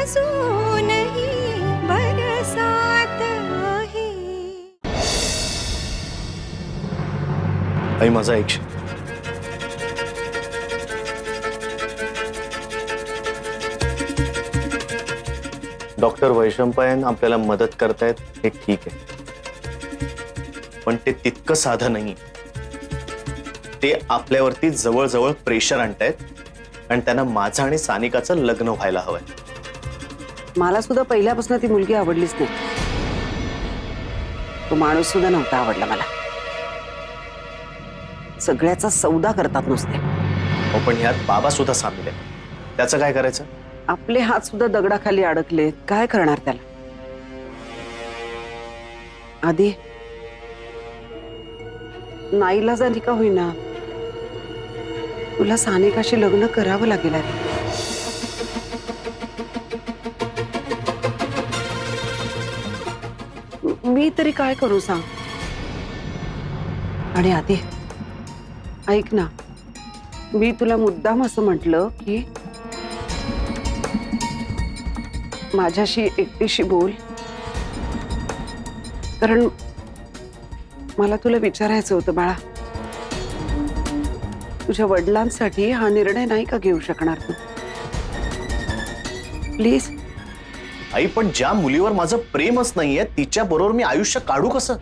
अजूनही बरसात आहे. आई माझा ऐकशील? डॉक्टर वैशंपायन आपल्याला मदत करतायत हे ठीक आहे, पण ते तितकं साधं नाही. ते आपल्यावरती जवळजवळ प्रेशर आणतायत आणि त्यांना माझं आणि सानिकाचं लग्न व्हायला हवंय. मला सुद्धा पहिल्यापासून ती मुलगी आवडलीच नाही. तो माणूस सुद्धा नव्हता आवडला मला. सगळ्याचा सौदा करतात नुसते. हो, पण ह्यात बाबा सुद्धा सामील आहे. त्याचं काय करायचं? आपले हात सुद्धा दगडाखाली अडकले, काय करणार त्याला? आधी नाईलाजाने का होईना तुला सानिकाशी लग्न करावं लागेल. अरे मी तरी काय करू सांग? आणि आधी ऐक ना, मी तुला मुद्दाम असं म्हटलं की माझ्याशी एकटीशी बोल, कारण मला तुला विचारायचं होतं बाळा. तुझ्या वडिलांसाठी हा निर्णय नाही का घेऊ शकणार तू? प्लीज. आई, पण ज्या मुलीवर माझं प्रेमच नाहीये तिच्या बरोबर मी आयुष्य काढू कसं?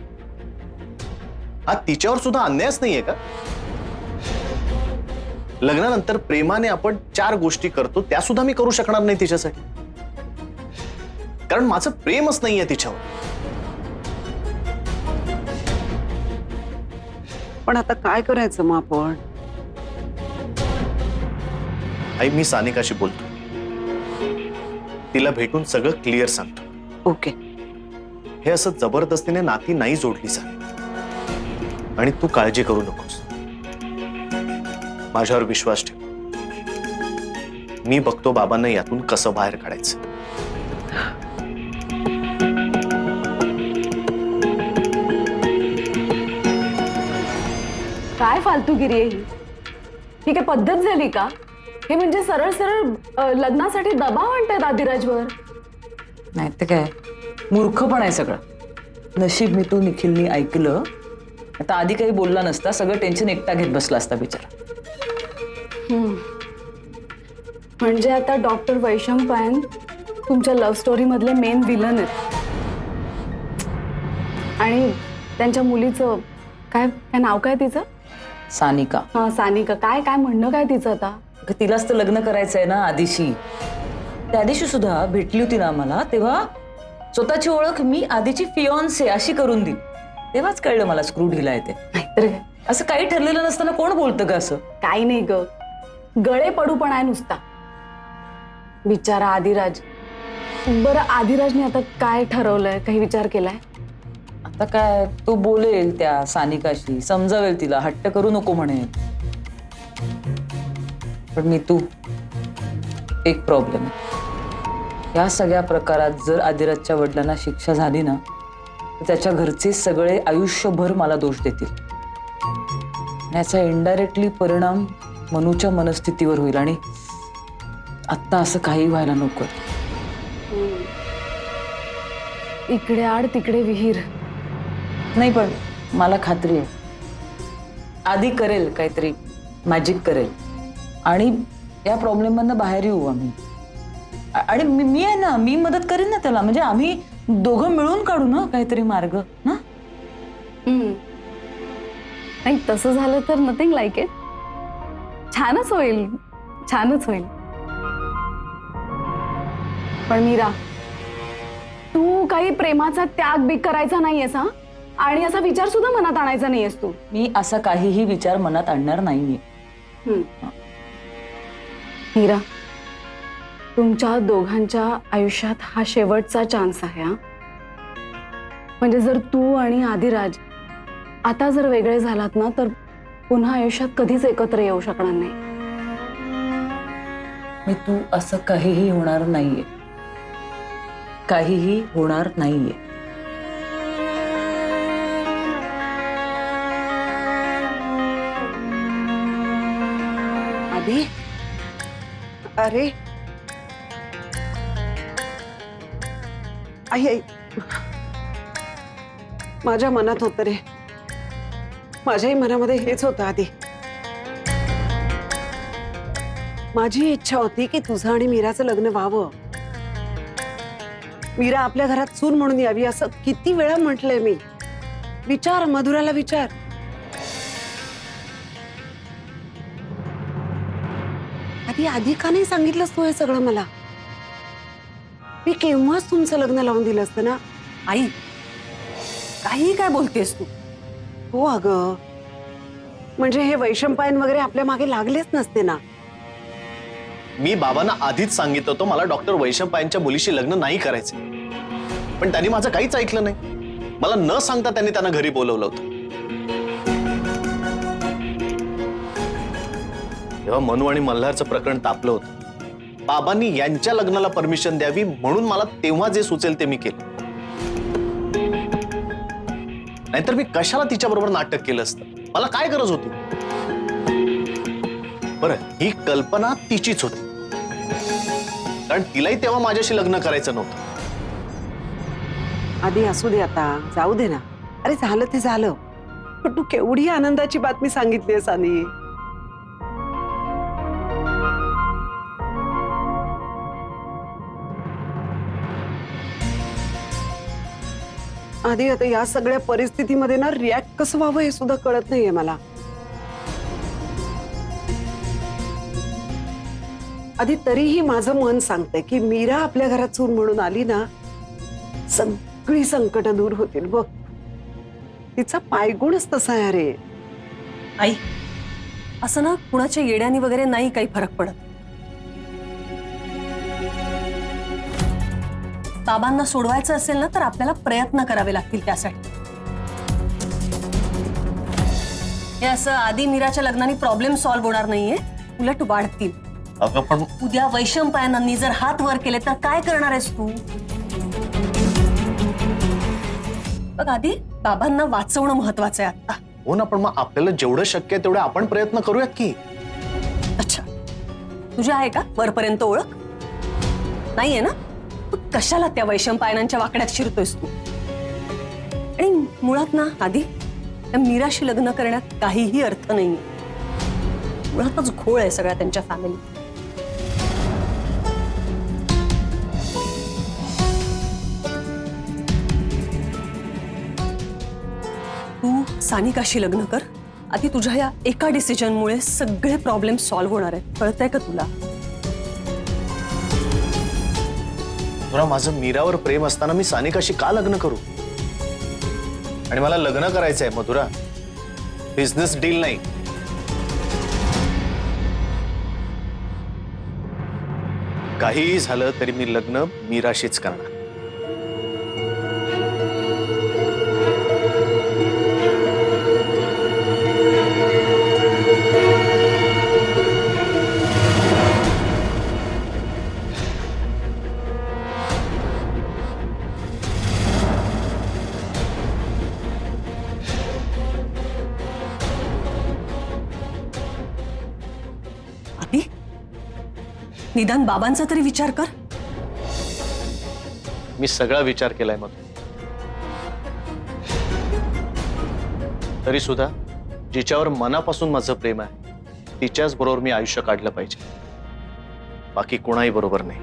हा तिच्यावर सुद्धा अन्यायच नाहीये का? लग्नानंतर प्रेमाने आपण 4 गोष्टी करतो त्या सुद्धा मी करू शकणार नाही तिच्यासाठी, कारण माझं प्रेमच नाहीये तिच्यावर. पण आता काय करायचं मग आपण? आई, मी सानिकाशी बोलतो, तिला भेटून सगळं क्लिअर सांगतो. ओके. हे असं जबरदस्तीने नाती नाही जोडली जात. आणि तू काळजी करू नकोस, माझ्यावर विश्वास ठेव. मी बघतो बाबांना यातून कसं बाहेर काढायचं. काय फालतूगिरी आहे ही काय पद्धत झाली का? हे म्हणजे सरळ सरळ लग्नासाठी दबाव आणतात आदिराजवर. नाही तर काय, मूर्खपण आहे सगळं. नशीब मी तू निखिलनी ऐकलं, आता आधी काही बोलला नसता, सगळं टेन्शन एकटा घेत बसला असता बिचारा. म्हणजे आता डॉक्टर वैशंपायन तुमच्या लव्ह स्टोरी मधले मेन विलन आहेत. आणि त्यांच्या मुलीचं काय काय नाव काय तिचं? सानिका. हा, सानिका. काय काय म्हणणं काय तिचं आता? तिलाच तर लग्न करायचंय ना आदिशी. त्या दिवशी सुद्धा भेटली होती ना आम्हाला, तेव्हा स्वतःची ओळख मी आधीची फियॉन्से अशी करून दिली. तेव्हाच कळलं मला स्क्रू ढिला येते. नाहीतर काय, असं काही ठरलेलं नसताना कोण बोलतं का असं? काही नाही ग, गळे पडू पण आहे नुसता. बिचारा आदिराज. बरं, आदिराजने आता काय ठरवलंय? काही विचार केलाय? आता काय, तो बोलेल त्या सानिकाशी, समजावेल तिला, हट्ट करू नको म्हणेल. पण मी तू एक प्रॉब्लेम. या सगळ्या प्रकारात जर आदिराजच्या वडिलांना शिक्षा झाली ना, तर त्याच्या घरचे सगळे आयुष्यभर मला दोष देतील. याचा इनडायरेक्टली परिणाम मनूच्या मनस्थितीवर होईल. आणि आत्ता असं काही व्हायला नको. इकडे आड तिकडे विहीर. नाही, पण मला खात्री आहे आधी करेल, काहीतरी मॅजिक करेल आणि या प्रॉब्लेम मधनं बाहेर येऊ आम्ही. आणि मी आहे ना, मी मदत करेन ना त्याला. म्हणजे आम्ही दोघं मिळून काढू ना काहीतरी मार्ग ना. नाही, तसं झालं तर नथिंग लाईक इट. छानच होईल, छानच होईल. पण मीरा, तू काही प्रेमाचा त्याग बी करायचा नाहीयेस हा, आणि असा विचार सुद्धा मनात आणायचा नाहीयेस तू. मी असा काहीही विचार मनात आणणार नाहीये. मीरा, तुमच्या दोघांच्या आयुष्यात हा शेवटचा चान्स आहे हा. म्हणजे जर तू आणि आदिराज आता जर वेगळे झालात ना, तर पुन्हा आयुष्यात कधीच एकत्र येऊ शकणार नाही. मी तू असं काहीही होणार नाहीये, काहीही होणार नाहीये. आधी अरे आई आई माझ्या मनात होतं रे, माझ्याही मनामध्ये हेच होतं आधी. माझी इच्छा होती की तुझं आणि मीराचं लग्न व्हावं. मीरा आपल्या घरात सून म्हणून यावी असं किती वेळा म्हटलंय मी. विचार, मधुराला विचार. आधी आधी का नाही सांगितलंस तू हे सगळं मला? मी केव्हाच तुमचं लग्न लावून दिलं असतं ना. आई काही काय बोलतेस तू? हो अगं, म्हणजे हे वैशंपायन वगैरे आपल्या मागे लागलेच नसते ना. मी बाबांना आधीच सांगितलं होतं मला डॉक्टर वैशंपायनच्या मुलीशी लग्न नाही करायचे, पण त्यांनी माझं काहीच ऐकलं नाही. मला न सांगता त्यांनी त्यांना घरी बोलवलं होतं. तेव्हा मनू आणि मल्हारचं प्रकरण तापलं होतं. बाबांनी यांच्या लग्नाला परमिशन द्यावी म्हणून मला तेव्हा जे सुचेल ते मी केलं. नाहीतर मी कशाला तिच्याबरोबर नाटक केलं असतं? मला काय गरज होती? बरं, ही कल्पना तिचीच होती, कारण तिलाही तेव्हा माझ्याशी लग्न करायचं नव्हतं. आधी असू दे, आता जाऊ दे ना. अरे झालं ते झालं, पण तू केवढी आनंदाची बातमी सांगितलीस आधी. आधी आता या सगळ्या परिस्थितीमध्ये ना रिॲक्ट कसं व्हावं हे सुद्धा कळत नाहीये मला. आधी तरीही माझं मन सांगतंय की मीरा आपल्या घरात सून म्हणून आली ना, सगळी संकट दूर होतील बघ. तिचा पायगुणच तसा आहे रे. आई असं ना कुणाच्या येड्यानी वगैरे नाही काही फरक पडत. बाबांना सोडवायचं असेल ना तर आपल्याला प्रयत्न करावे लागतील त्यासाठी. हे असं आधी मीराच्या लग्नाने प्रॉब्लेम सॉल्व्ह होणार नाहीये, उलट वाढतील. अगं पण उद्या वैशंपायनांनी जर हात वर केले तर काय करणार आहेस तू? बघ आधी बाबांना वाचवणं महत्वाचं आहे आता. हो ना, पण मग आपल्याला जेवढं शक्य आहे तेवढे आपण प्रयत्न करूयात की. अच्छा, तुझ्या आहे का वरपर्यंत ओळख? नाहीये ना? तू कशाला त्या वैशंपायनांच्या वाकड्यात शिरतोयस तू? आणि मुळात ना आधी त्या मीराशी लग्न करण्यात काहीही अर्थ नाही. मुळातच घोळ आहे सगळ्या त्यांच्या फॅमिलीत. तू सानिकाशी लग्न कर. आधी तुझ्या या एका डिसिजनमुळे सगळे प्रॉब्लेम सॉल्व्ह होणार आहेत. कळतंय का तुला? तुला माझं मीरावर प्रेम असताना मी सानिकाशी का लग्न करू? आणि मला लग्न करायचंय मधुरा, बिझनेस डील नाही. काहीही झालं तरी मी लग्न मीराशीच करणार. आधी निदान बाबांचा तरी विचार कर. मी सगळा विचार केलाय मग. तरी सुद्धा जिच्यावर मनापासून माझं प्रेम आहे तिच्याच बरोबर मी आयुष्य काढलं पाहिजे, बाकी कोणाही बरोबर नाही.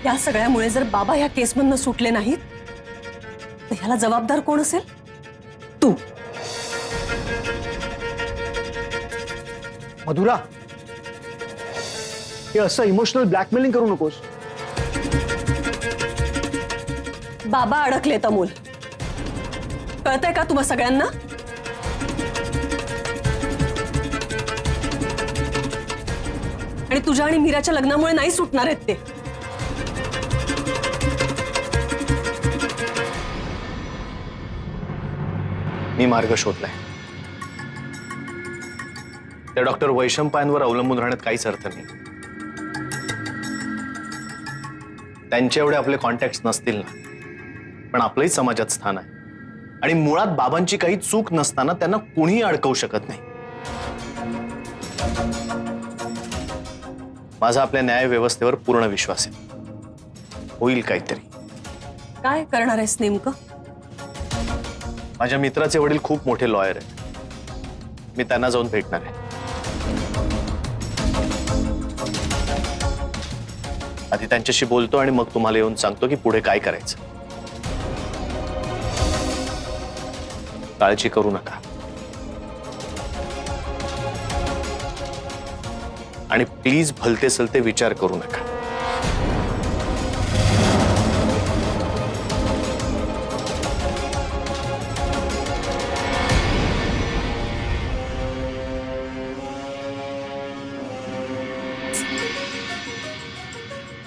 या सगळ्यामुळे जर बाबा ह्या केसमधनं सुटले नाहीत तर ह्याला जबाबदार कोण असेल? तू. मधुरा, हे असं इमोशनल ब्लॅकमेलिंग करू नकोस. बाबा अडकलेत अमोल. कळतंय का तुम्हा सगळ्यांना? आणि तुझ्या आणि मीराच्या लग्नामुळे नाही सुटणार आहेत ते. मी मार्ग शोधलाय. त्या डॉक्टर वैशंपायनवर अवलंबून राहण्यात काहीच अर्थ नाही. त्यांच्या एवढे आपले कॉन्टॅक्ट नसतील ना, पण आपलंही समाजात स्थान आहे. आणि मुळात बाबांची काही चूक नसताना त्यांना कोणीही अडकवू शकत नाही. माझा आपल्या न्याय व्यवस्थेवर पूर्ण विश्वास आहे. होईल काहीतरी. काय करणार आहेस नेमकं? माझ्या मित्राचे वडील खूप मोठे लॉयर आहेत. मी त्यांना जाऊन भेटणार आहे. आधी त्यांच्याशी बोलतो आणि मग तुम्हाला येऊन सांगतो की पुढे काय करायचं. काळजी करू नका. आणि प्लीज भलते सलते विचार करू नका.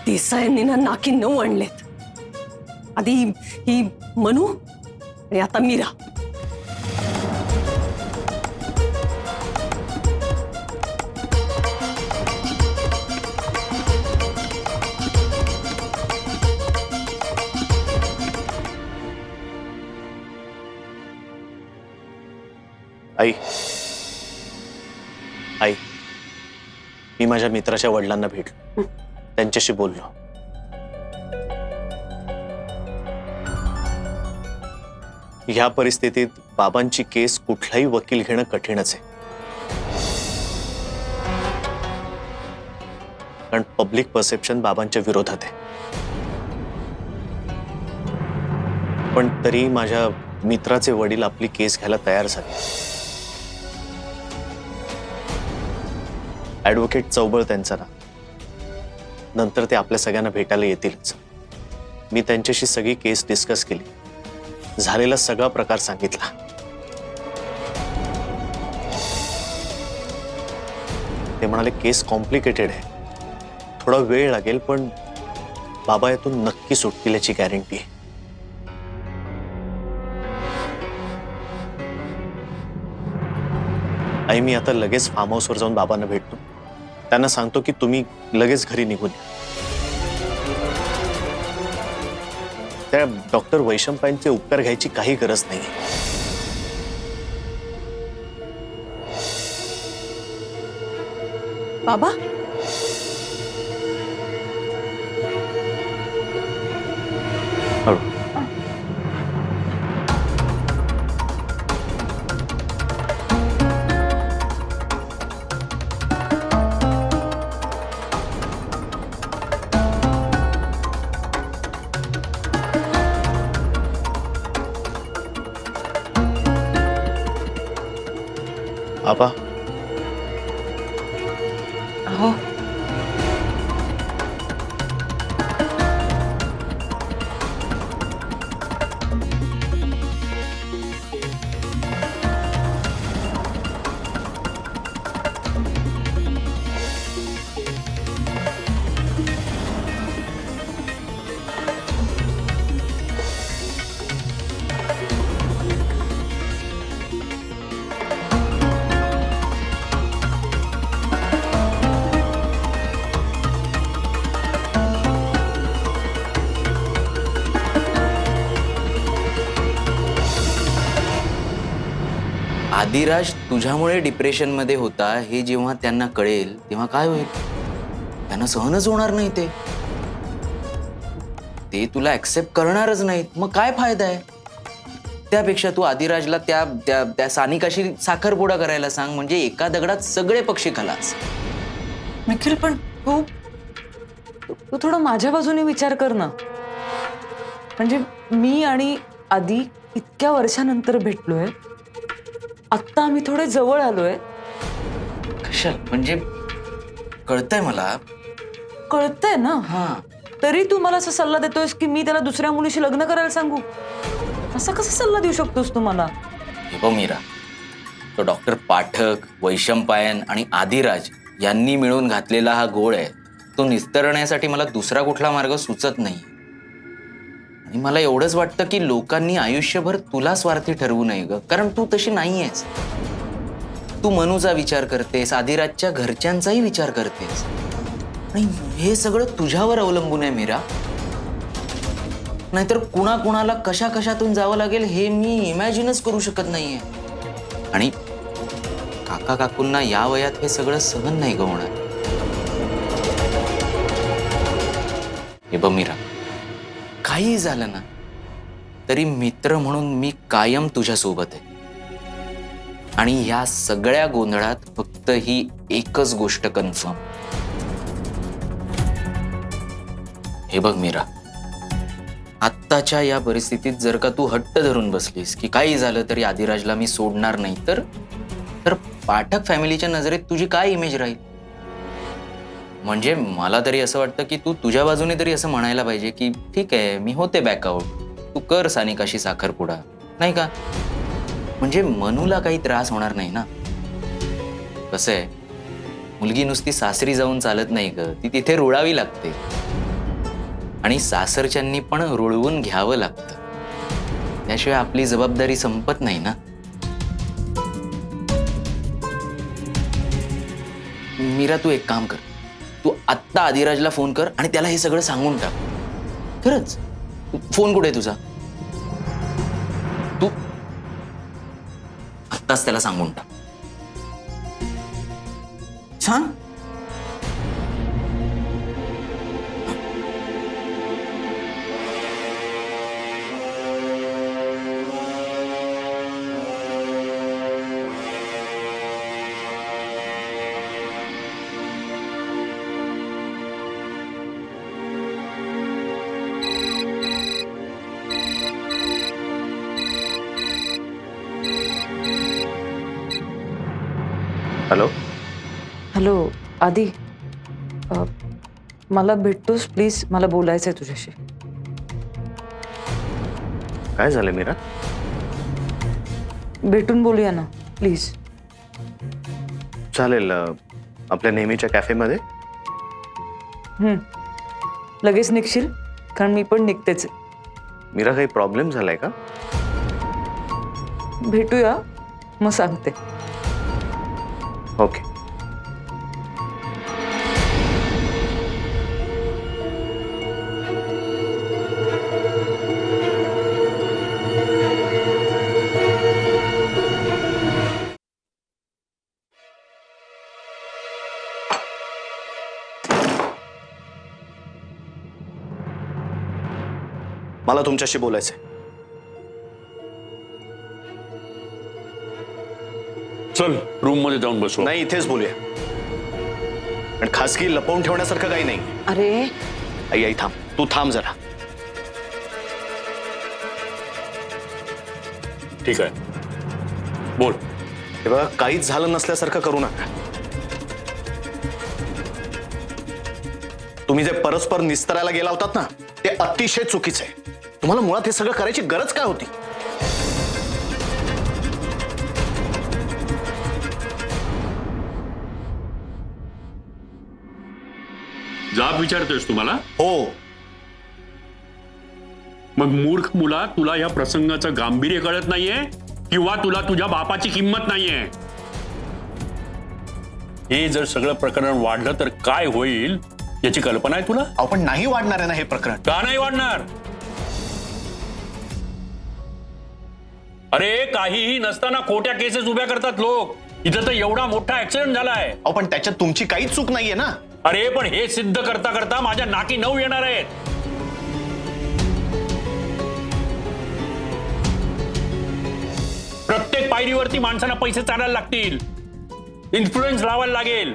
देसाईंनी ना नाकी 9 आणलेत. आधी ही मनू आणि आता मीरा. आई आई मी माझ्या मित्राच्या वडिलांना भेटलो. त्यांच्याशी बोललो. ह्या परिस्थितीत बाबांची केस कुठलाही वकील घेणं कठीणच आहे. कारण पब्लिक परसेप्शन बाबांच्या विरोधात आहे. पण तरी माझ्या मित्राचे वडील आपली केस घ्यायला तयार झाले. ऍडव्होकेट चौबळ त्यांचं ना, नंतर ते आपल्या सगळ्यांना भेटायला येतीलच. मी त्यांच्याशी सगळी केस डिस्कस केली. झालेला सगळा प्रकार सांगितला. ते म्हणाले केस कॉम्प्लिकेटेड आहे, थोडा वेळ लागेल, पण बाबा यातून नक्की सुटतील याची गॅरंटी आहे. आई मी आता लगेच फार्म हाऊसवर जाऊन बाबांना भेटतो. त्यांना सांगतो की तुम्ही लगेच घरी निघून या. त्या डॉक्टर वैशंपायनचे उपकार घ्यायची काही गरज नाही. बाबा हळू. आबा हो. आदिराज तुझ्यामुळे डिप्रेशनमध्ये होता हे जेव्हा त्यांना कळेल तेव्हा काय होईल? त्यांना सहनच होणार नाही. ते तुला ऍक्सेप्ट करणारच नाहीत. मग काय फायदा आहे? त्यापेक्षा तू आदिराजला त्या त्या त्या सानिकाशी साखरपुडा करायला सांग. म्हणजे एका दगडात सगळे पक्षी खलास. निखिल पण तू तू थोडं माझ्या बाजूने विचार कर ना. म्हणजे मी आणि आधी इतक्या वर्षानंतर भेटलोय. आत्ता आम्ही थोडे जवळ आलोय. कशाल म्हणजे कळतंय मला. कळतंय ना. हा तरी तू मला असा सल्ला देतोयस की मी त्याला दुसऱ्या मुलीशी लग्न करायला सांगू. असा कसा सल्ला देऊ शकतोस तू मला? हे बघ मीरा, तो डॉक्टर पाठक, वैशंपायन आणि आदिराज यांनी मिळून घातलेला हा गोळ आहे. तो निस्तरण्यासाठी मला दुसरा कुठला मार्ग सुचत नाही. आणि मला एवढंच वाटतं की लोकांनी आयुष्यभर तुला स्वार्थी ठरवू नये ग. कारण तू तशी नाहीयेस. तू मनूचा विचार करतेस, आदिराजच्या घरच्यांचाही विचार करतेस. आणि हे सगळं तुझ्यावर अवलंबून आहे मीरा. नाहीतर कुणाला कशा कशातून जावं लागेल हे मी इमॅजिनच करू शकत नाहीये. आणि काका काकूंना या वयात हे सगळं सहन नाही ग होणार. हे बघ मीरा, काही झालं ना तरी मित्र म्हणून मी कायम तुझ्या सोबत आहे. आणि या सगळ्या गोंधळात फक्त ही एकच गोष्ट कन्फर्म. हे बघ मीरा, आत्ताच्या या परिस्थितीत जर का तू हट्ट धरून बसलीस की काही झालं तरी आदिराजला मी सोडणार नाही, तर पाठक फॅमिलीच्या नजरेत तुझी काय इमेज राहील? म्हणजे मला तरी असं वाटतं की तू तुझ्या बाजूने तरी असं म्हणायला पाहिजे की ठीक आहे, मी होते बॅकआउट, तू कर सानिकाशी साखरपुडा, नाही का? म्हणजे मनूला काही त्रास होणार नाही ना. कसं आहे, मुलगी नुसती सासरी जाऊन चालत नाही ग, ती तिथे रुळावी लागते. आणि सासरच्यांनी पण रुळवून घ्यावं लागतं, त्याशिवाय आपली जबाबदारी संपत नाही ना. मीरा, तू एक काम कर, तू आत्ता आदिराजला फोन कर आणि त्याला हे सगळं सांगून टाक. खरंच, फोन कुठे आहे तुझा? तू आत्ताच त्याला सांगून टाक. सांग. हॅलो. हॅलो आदी, मला भेटतोस प्लीज, मला बोलायचं आहे तुझ्याशी. काय झालं मीरा? भेटून बोलूया ना प्लीज. चालेल, आपल्या नेहमीच्या कॅफेमध्ये. लगेच निघशील? कारण मी पण निघतेच आहे. मीरा, काही प्रॉब्लेम झालाय का? भेटूया मग सांगते. ओके. मला तुमच्याशी बोलायचंय. चल रूम मध्ये जाऊन बसू. नाही, इथेच बोलूया. आणि खासगी लपवून ठेवण्यासारखं काही नाही. अरे आई थांब, तू थांब जरा. ठीक आहे, बोल. हे बघा, काहीच झालं नसल्यासारखं करू नका. तुम्ही जे परस्पर निस्तरायला गेला होतात ना, ते अतिशय चुकीचं आहे. तुम्हाला मुळात हे सगळं करायची गरज काय होती? जाब विचारतोयस तुम्हाला? हो. मग मूर्ख मुला, तुला या प्रसंगाचं गांभीर्य कळत नाहीये किंवा तुला तुझ्या बापाची किंमत नाहीये? हे जर सगळं प्रकरण वाढलं तर काय होईल याची कल्पना आहे तुला? आपण नाही वाढणार आहे ना हे प्रकरण? का नाही वाढणार? अरे काहीही नसताना खोट्या केसेस उभ्या करतात लोक. इथं तर एवढा मोठा ऍक्सिडेंट झालाय. पण त्याच्यात तुमची काहीच चूक नाहीये ना. अरे पण हे सिद्ध करता करता माझ्या नाकी 9 येणार आहेत. प्रत्येक पायरीवरती माणसांना पैसे चालायला लागतील, इन्फ्लुएन्स लावायला लागेल.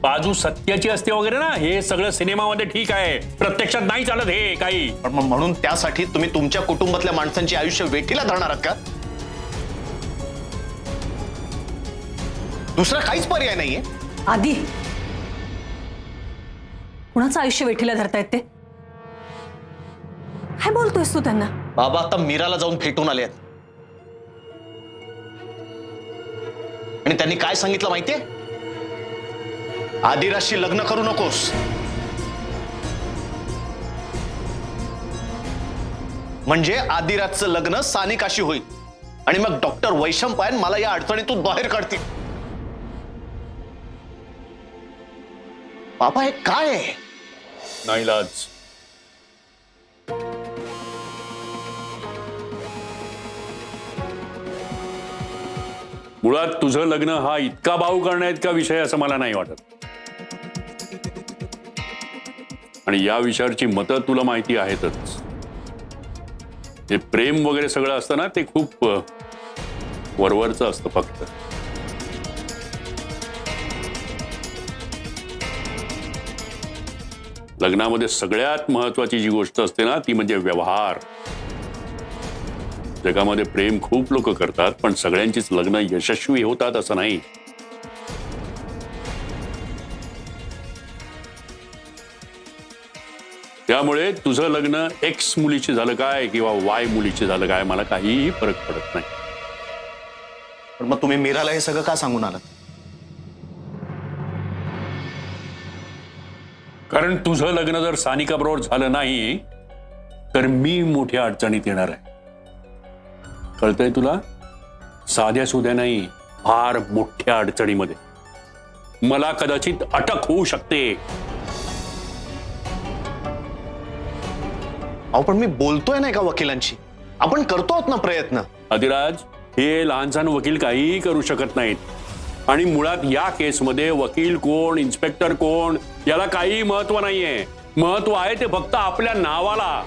बाजू सत्याची असते वगैरे ना, हे सगळं सिनेमामध्ये ठीक आहे, प्रत्यक्षात नाही चालत हे काही. पण म्हणून त्यासाठी तुम्ही तुमच्या कुटुंबातल्या माणसांची आयुष्य वेठीला धरणार आहात का? दुसरा काहीच पर्याय नाहीये. आधी कुणाचं आयुष्य वेठीला धरतायत ते? काय बोलतोयस तू त्यांना? बाबा आता मीराला जाऊन भेटून आले आहेत आणि त्यांनी काय सांगितलं माहितीये? आदिराजशी लग्न करू नकोस. म्हणजे आदिराजचं लग्न सानिकाशी होईल आणि मग डॉक्टर वैशंपायन मला या अडचणीतून बाहेर काढतील. बाबा हे काय आहे? नाईलाज. मुळात तुझं लग्न हा इतका भाऊ करण्या इतका विषय असं मला नाही वाटत. आणि या विषयाची मतं तुला माहिती आहेतच. हे प्रेम वगैरे सगळं असतं ना ते खूप वरवरचं असतं फक्त. लग्नामध्ये सगळ्यात महत्वाची जी गोष्ट असते ना ती म्हणजे व्यवहार. जगामध्ये प्रेम खूप लोक करतात पण सगळ्यांचीच लग्न यशस्वी होतात असं नाही. त्यामुळे तुझं लग्न एक्स मुलीची झालं काय किंवा वाय मुलीची झालं काय मला काहीही फरक पडत नाही. पण मग तुम्ही मीराला हे सगळं का सांगून आलात? कारण तुझं लग्न जर सानिका बरोबर झालं नाही तर मी मोठ्या अडचणीत येणार आहे. कळतंय तुला? साध्या सुध्या नाही, फार मोठ्या अडचणीमध्ये. मला कदाचित अटक होऊ शकते. अहो पण मी बोलतोय नाही का वकिलांशी, आपण करतो आहोत ना प्रयत्न. अधिराज, हे लहानसहान वकील काहीही करू शकत नाहीत. आणि मुळात या केसमध्ये वकील कोण, इन्स्पेक्टर कोण याला काही महत्व नाहीये. महत्व आहे ते फक्त आपल्या नावाला.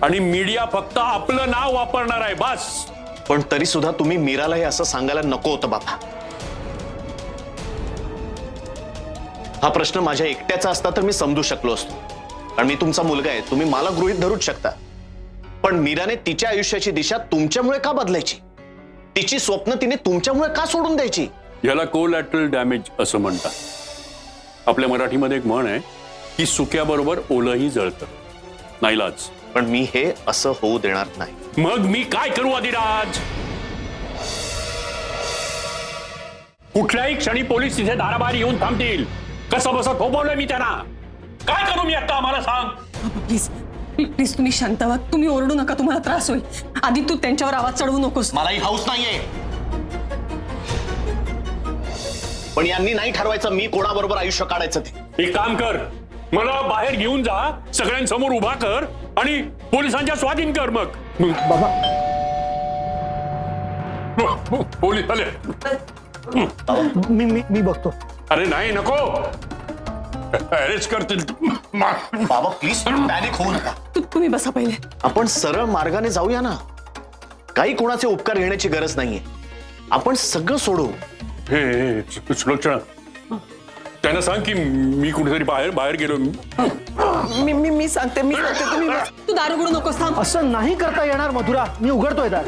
आणि मीडिया फक्त आपलं नाव वापरणार आहे बस. पण तरी सुद्धा तुम्ही मीराला हे असं सांगायला नको होतं बाबा. हा प्रश्न माझ्या एकट्याचा असता तर मी समजू शकलो असतो, कारण मी तुमचा मुलगा आहे, तुम्ही मला गृहीत धरूच शकता. पण मीराने तिच्या आयुष्याची दिशा तुमच्यामुळे का बदलायची? तिची स्वप्न तिने तुमच्यामुळे का सोडून द्यायची? याला कोलॅटरल डॅमेज असं म्हणतात. आपल्या मराठीमध्ये एक म्हण आहे की सुक्याबरोबर ओलंही जळतं. नाईलाज. पण मी हे असं होऊ देणार नाही. मग मी काय करू अधिराज? कुठल्याही क्षणी पोलीस तिथे दाराबाहेर येऊन थांबतील. कसं बसं थोपवलंय मी त्यांना. काय करू मी आता आम्हाला सांग. प्लीज प्लीज तुम्ही शांत व्हा. तुम्ही ओरडू नका, तुम्हाला त्रास होईल. आधी तू त्यांच्यावर आवाज चढवू नकोस. मलाही हाऊस नाहीये. पण यांनी नाही ठरवायचं मी कोणाबरोबर आयुष्य काढायचं ते. एक काम कर, मला बाहेर घेऊन जा, सगळ्यांसमोर उभा कर आणि पोलिसांच्या स्वाधीन कर. मग बाबा पोलीस आले. मी मी मी बघतो. अरे नाही, नको. अरेस्ट करतील. बाबा प्लीज पॅनिक होऊ नका. तुम्ही बसा पहिले. आपण सरळ मार्गाने जाऊया ना. काही कोणाचे उपकार घेण्याची गरज नाहीये. आपण सगळं सोडू. हे सुलक्षणा, त्यांना सांग की मी कुठेतरी बाहेर बाहेर गेलो. मी सांगते तुम्ही बस. तू दार उघडू नकोस, थांब. असं नाही करता येणार मधुरा, मी उघडतोय दार.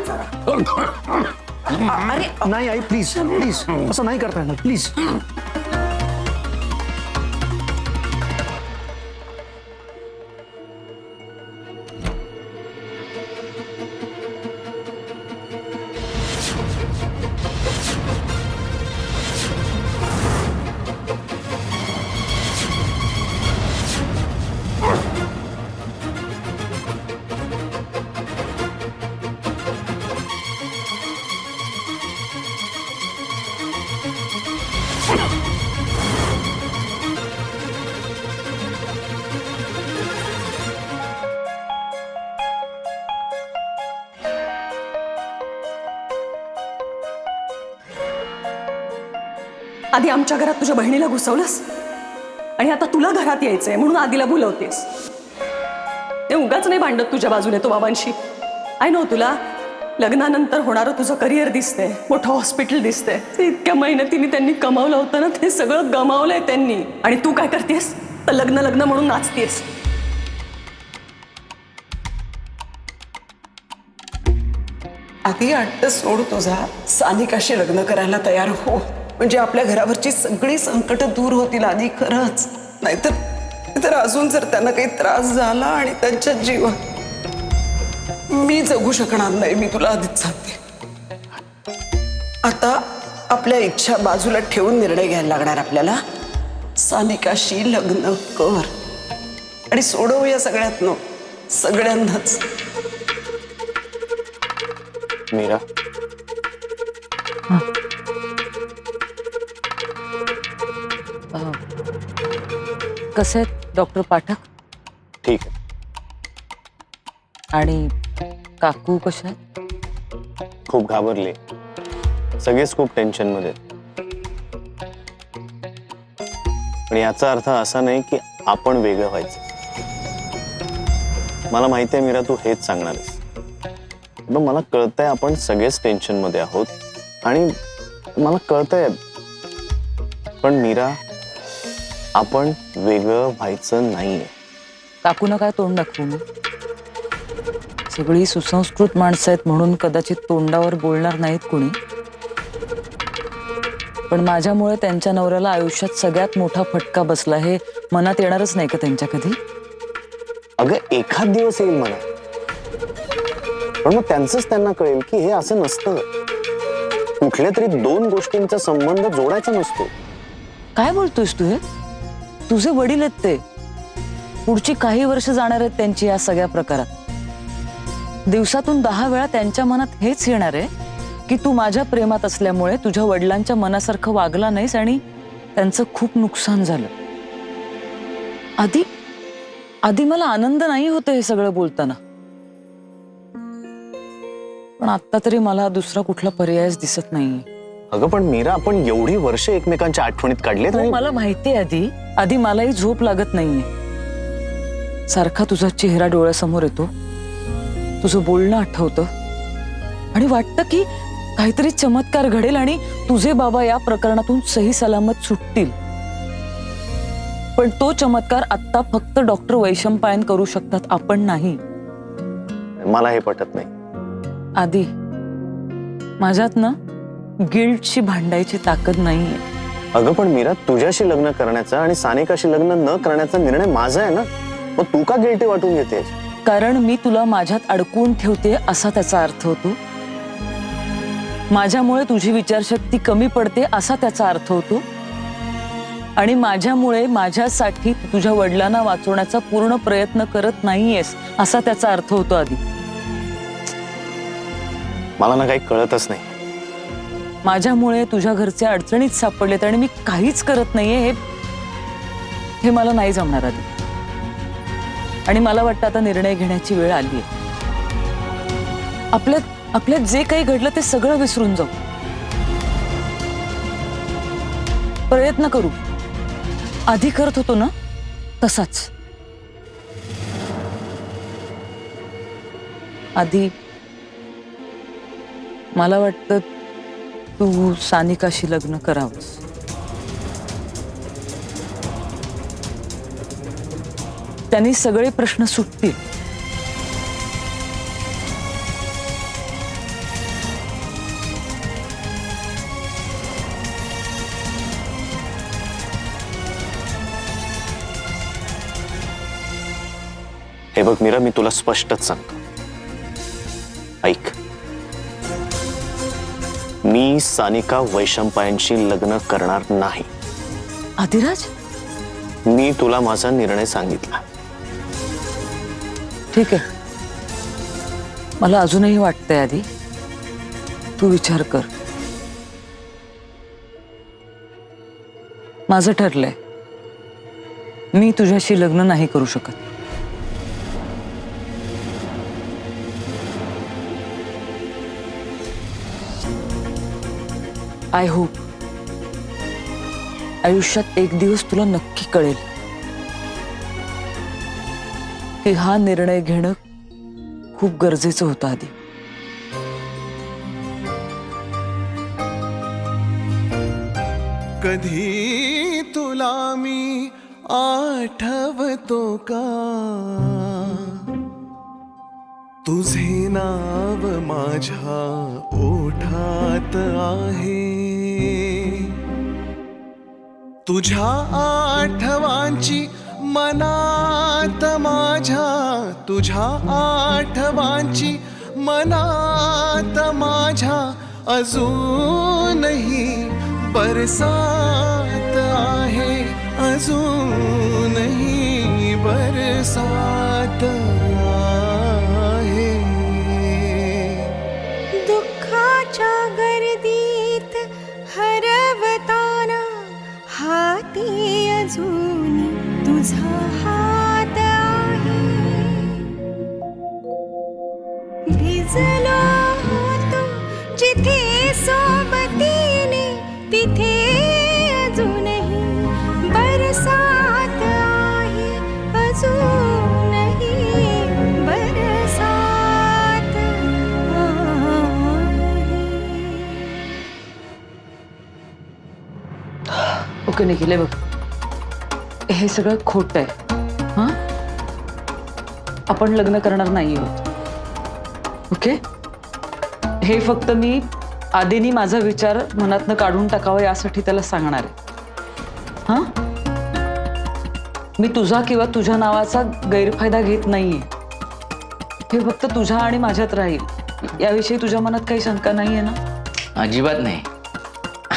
नाही आई प्लीज प्लीज, असं नाही करता येणार प्लीज. आधी आमच्या घरात तुझ्या बहिणीला घुसवलंस आणि आता तुला घरात यायचंय म्हणून आधीला बोलवतेस. ते उगाच नाही भांडत तुझ्या बाजूने तो बाबांशी. आय नो तुला लग्नानंतर होणारं तुझं करिअर दिसतंय, मोठं हॉस्पिटल दिसतंय. ते इतक्या मेहनतीने त्यांनी कमावलं होतं ना, ते सगळं गमावलंय त्यांनी. आणि तू काय करतेस? तर लग्न लग्न म्हणून नाचतेस. आधी अट्ट सोड तुझा, सानिकाशी लग्न करायला तयार हो. म्हणजे आपल्या घरावरची सगळी संकट दूर होतील आधी, खरंच. नाहीतर अजून जर त्यांना काही त्रास झाला आणि त्यांच्या जीवन मी जगू शकणार नाही. मी तुला आधीच सांगते. आता आपल्या इच्छा बाजूला ठेवून निर्णय घ्यायला लागणार आपल्याला. सानिकाशी लग्न कर आणि सोडवूया सगळ्यातनं, सगळ्यांनाच. मीरा, कसे आहेत डॉक्टर पाठक? ठीक आहे. आणि काकू कशा आहेत? खूप घाबरले, सगळेच खूप टेन्शन मध्ये आहेत. पण याचा अर्थ असा नाही की आपण वेगळं व्हायचं. मला माहिती आहे मीरा, तू हेच सांगणार आहेस. पण मला कळतंय आपण सगळेच टेन्शन मध्ये आहोत आणि मला कळतंय, पण मीरा आपण वेगळं व्हायचं नाहीये. काकून काय तोंड दाखवू मी? सगळी सुसंस्कृत माणसं आहेत म्हणून कदाचित तोंडावर बोलणार नाहीत कोणी, पण माझ्यामुळे त्यांच्या नवऱ्याला आयुष्यात सगळ्यात मोठा फटका बसला हे मनात येणारच नाही का त्यांच्या कधी? अगं एखाद दिवस येईल म्हणा, पण मग त्यांचंच त्यांना कळेल की हे असं नसतं. कुठल्या तरी दोन गोष्टींचा संबंध जोडायचा नसतो. काय बोलतोयस तू हे? तुझे वडील आहेत ते, पुढची काही वर्ष जाणार आहेत त्यांची या सगळ्या प्रकारात. दिवसातून 10 वेळा त्यांच्या मनात हेच येणार आहे की तू माझ्या प्रेमात असल्यामुळे तुझ्या वडिलांच्या मनासारखं वागला नाहीस आणि त्यांचं खूप नुकसान झालं. आधी मला आनंद नाही होतं हे सगळं बोलताना, पण आता तरी मला दुसरा कुठला पर्यायच दिसत नाहीये. अगं पण मीरा, आपण एवढी वर्ष एकमेकांच्या आठवणीत काढलेत हो, आणि मला माहितीये आधी मलाही झोप लागत नाहीये. सारखा तुझा चेहरा डोळ्यासमोर येतो, तुझं बोलणं आठवतं आणि वाटतं की काहीतरी चमत्कार घडेल आणि तुझे बाबा या प्रकरणातून सही सलामत सुटतील. पण तो चमत्कार आता फक्त डॉक्टर वैशंपायन करू शकतात, आपण नाही. मला हे पटत नाही. आधी माझ्यात ना गिल्टशी भांडायची ताकद नाहीये. अगं पण मीरा, तुझ्याशी लग्न करण्याचा आणि सानिकाशी लग्न न करण्याचा निर्णय माझा आहे ना, मग तू का गिल्टी वाटून घेतेस? कारण मी तुला माझ्यात अडकवून ठेवते असा त्याचा अर्थ होतो. माझ्यामुळे तुझी विचारशक्ती कमी पडते असा त्याचा अर्थ होतो. आणि माझ्यामुळे माझ्यासाठी तुझ्या वडिलांना वाचवण्याचा पूर्ण प्रयत्न करत नाहीयेस असा त्याचा अर्थ होतो. आधी मला ना काही कळतच नाही. माझ्यामुळे तुझ्या घरचे अडचणीत सापडलेत आणि मी काहीच करत नाहीये हे मला नाही जमणार आधी. आणि मला वाटतं आता निर्णय घेण्याची वेळ आली आहे. आपल्यात जे काही घडलं ते सगळं विसरून जाऊ, प्रयत्न करू. आधी करत होतो ना तसाच. आधी मला वाटतं तू सानिकाशी लग्न करावंस. त्यांनी सगळे प्रश्न सुटतील. हे बघ मीरा, मी तुला स्पष्टच सांगतो, ऐक. मी सानिका वैशंपायनशी लग्न करणार नाही. आदिराज, मी तुला माझा निर्णय सांगितला. ठीक आहे. मला अजूनही वाटतंय आधी तू विचार कर. माझं ठरलंय, मी तुझ्याशी लग्न नाही करू शकत. आय होप आयुष्यात एक दिवस तुला नक्की कळेल की हा निर्णय घेणं खूप गरजेचं होतं आधी. कधी तुला मी आठवतो का, तुझे नाव माझ्या ओठात आहे. तुझ्या आठवांची मनात माझ्या, तुझ्या आठवांची मनात माझ्या अजूनही बरसात आहे. अजूनही बरसात आहे. दुःखाच्या गर्दीत हरवताना हाती अजून तुझा हात आहे. भिजलो होतो ओके निखिल, हे बघ, हे सगळं खोटं आहे. हां, आपण लग्न करणार नाही आहोत. ओके, हे फक्त मी आधीनी माझा विचार मनातनं काढून टाकावा यासाठी त्याला सांगणार आहे. हां, मी तुझा किंवा तुझ्या नावाचा गैरफायदा घेत नाहीये. हे फक्त तुझ्या आणि माझ्यात राहील याविषयी तुझ्या मनात काही शंका नाहीये ना? अजिबात नाही.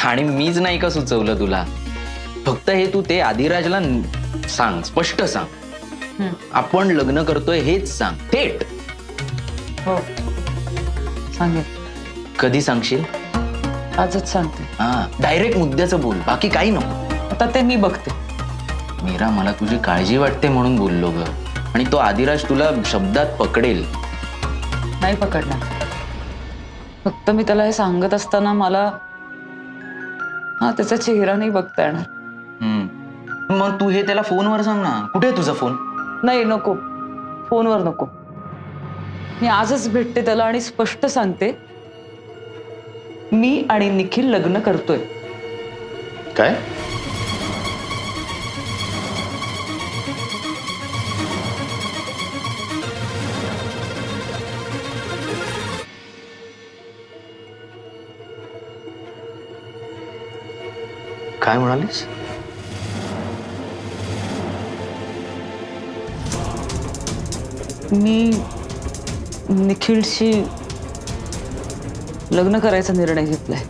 आणि मीच नाही का सुचवलं तुला? फक्त हे तू ते आदिराजला सांग, स्पष्ट सांग. आपण लग्न करतोय हेच सांग, थेट. हो, सांगेल. कधी सांगशील? आजच सांगते. हा, डायरेक्ट मुद्द्याचं बोल, बाकी काही नको. आता ते मी बघते. मीरा, मला तुझी काळजी वाटते म्हणून बोललो ग. आणि तो आदिराज तुला शब्दात पकडेल. नाही पकडणार. फक्त मी त्याला हे सांगत असताना मला त्याचा चेहरा नाही बघता येणार. मग तू हे त्याला फोनवर सांग ना. कुठे आहे तुझा फोन? नाही, नको, फोनवर नको. मी आजच भेटते त्याला आणि स्पष्ट सांगते, मी आणि निखिल लग्न करतोय. काय? काय म्हणालीस? मी निखिलशी लग्न करायचा निर्णय घेतलाय.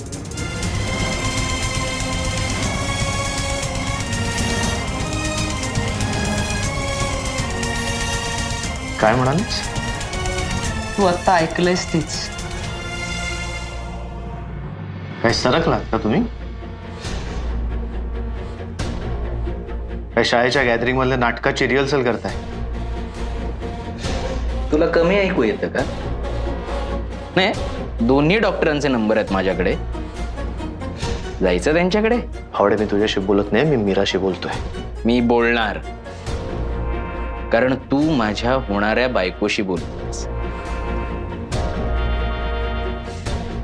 काय म्हणालीस? तू आता ऐकलंयस तीच. काय सरकलात का तुम्ही? काय शाळेच्या गॅदरिंग मधल्या नाटकाची रिहर्सल करताय? तुला कमी ऐकू येतं का? नाही, दोन्ही डॉक्टरांचे नंबर आहेत माझ्याकडे. जायचं त्यांच्याकडे. हावडे, मी तुझ्याशी बोलत नाही, मी मीराशी बोलतोय. मी बोलणार, कारण तू माझ्या होणाऱ्या बायकोशी बोलतोस.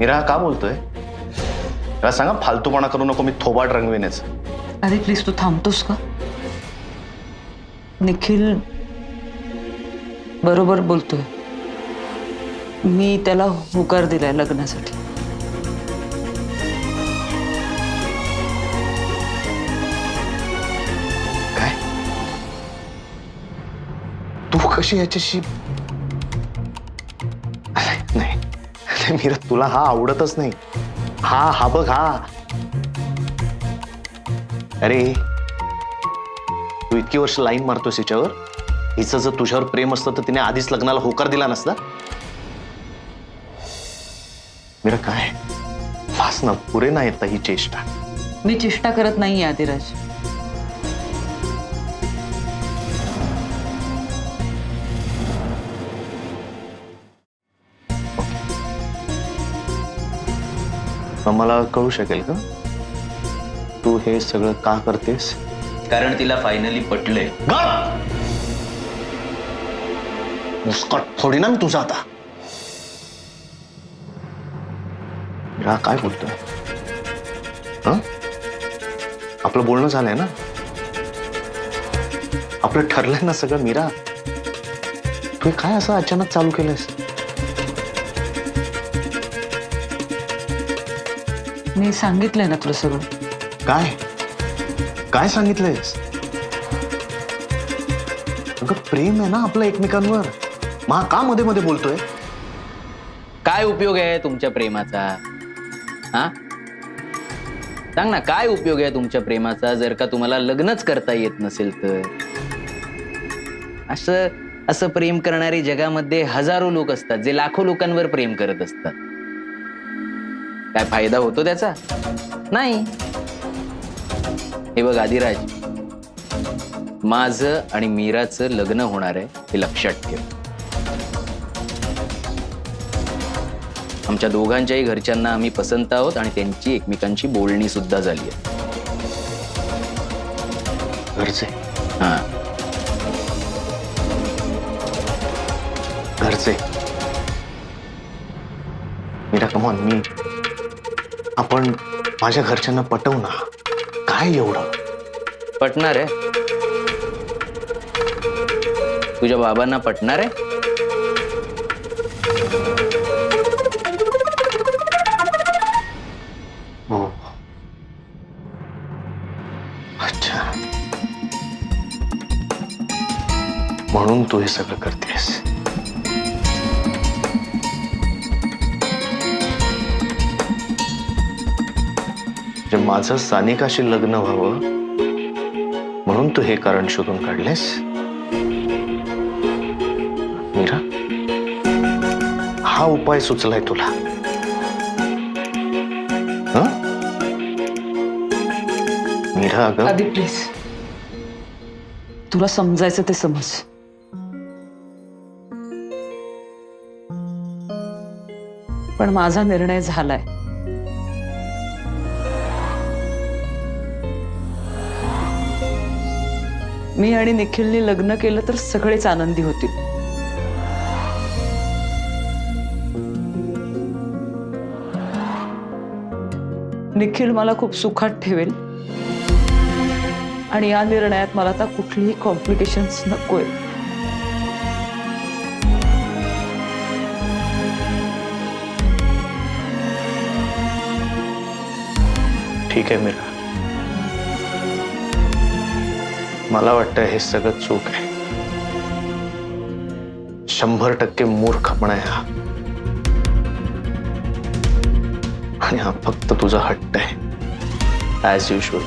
मीरा का बोलतोय? मला सांगा, फालतूपणा करू नको, मी थोबाड रंगविनेच. अरे प्लीज, तू थांबतोस का? निखिल बरोबर बोलतोय. मी त्याला होकार दिलाय लग्नासाठी. काय? तू कशी याच्याशी? नाही मीरा, तुला हा आवडतच नाही. हा बघ, हा. अरे, तू इतकी वर्ष लाईन मारतोस हिच्यावर. हिचं जर तुझ्यावर प्रेम असतं तर तिने आधीच लग्नाला होकार दिला नसता. मीरा, काय फास ना, पुरे ना येता ही चेष्टा. मी चेष्टा करत नाहीये आदिराज. मग मला कळू शकेल का तू हे सगळं का करतेस? कारण तिला फायनली पटलंय. मुस्कट थोडी ना मी तुझा आता. मीरा, काय बोलतोय? हं? आपलं बोलणं झालंय ना, आपलं ठरलंय ना सगळं. मीरा, तू हे काय असं अचानक चालू केलंयस? मी सांगितलंय ना तुला सगळं. काय काय सांगितलंयस? अगं, प्रेम आहे ना आपलं एकमेकांवर. मग का मध्ये मध्ये बोलतोय? काय उपयोग आहे तुमच्या प्रेमाचा? हा, सांग ना, काय उपयोग आहे तुमच्या प्रेमाचा जर का तुम्हाला लग्नच करता येत नसेल तर? असं प्रेम करणारे जगामध्ये हजारो लोक असतात जे लाखो लोकांवर प्रेम करत असतात. काय फायदा होतो त्याचा? नाही. हे बघ आदिराज, माझं आणि मीराचं लग्न होणार आहे हे लक्षात ठेव. आमच्या दोघांच्याही घरच्यांना आम्ही पसंत आहोत आणि त्यांची एकमेकांची बोलणी सुद्धा झाली आहे. घरचे? हा, घरचे. मीरा, कमॉन, आपण माझ्या घरच्यांना पटवू ना. काय एवढं? पटणार आहे? तुझ्या बाबांना पटणार आहे? हो. अच्छा, म्हणून तू हे सगळं करतेस. म्हणजे माझं सानिकाशी लग्न व्हावं म्हणून तू हे कारण शोधून काढलेस. मीरा, हा उपाय सुचलाय तुला? हं? मीरा, अगं आधी प्लीज तुला समजायचं ते समज. पण माझा निर्णय झालाय. मी आणि निखिलने लग्न केलं तर सगळेच आनंदी होतील. निखिल मला खूप सुखात ठेवेल आणि या निर्णयात मला आता कुठलीही कॉम्प्लिकेशन्स नकोय. ठीक आहे मीरा, मला वाटतं हे सगळं चूक आहे. 100% मूर्खपणा आहे हा. आणि हा फक्त तुझा हट्ट आहे, ॲज युजल,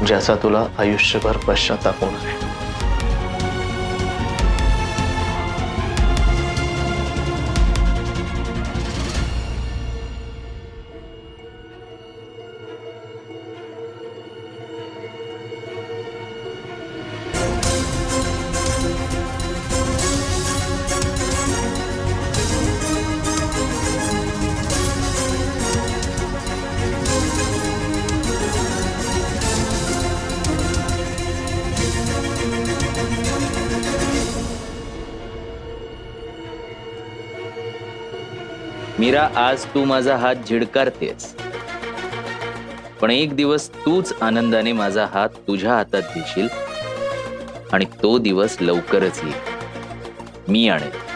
ज्याचा तुला आयुष्यभर पश्चाताप होणार आहे. मीरा, आज तू माझा हात झिडकारतेस, पण एक दिवस तूच आनंदाने माझा हात तुझ्या हातात घेशील आणि तो दिवस लवकरच येईल. मी आणेन.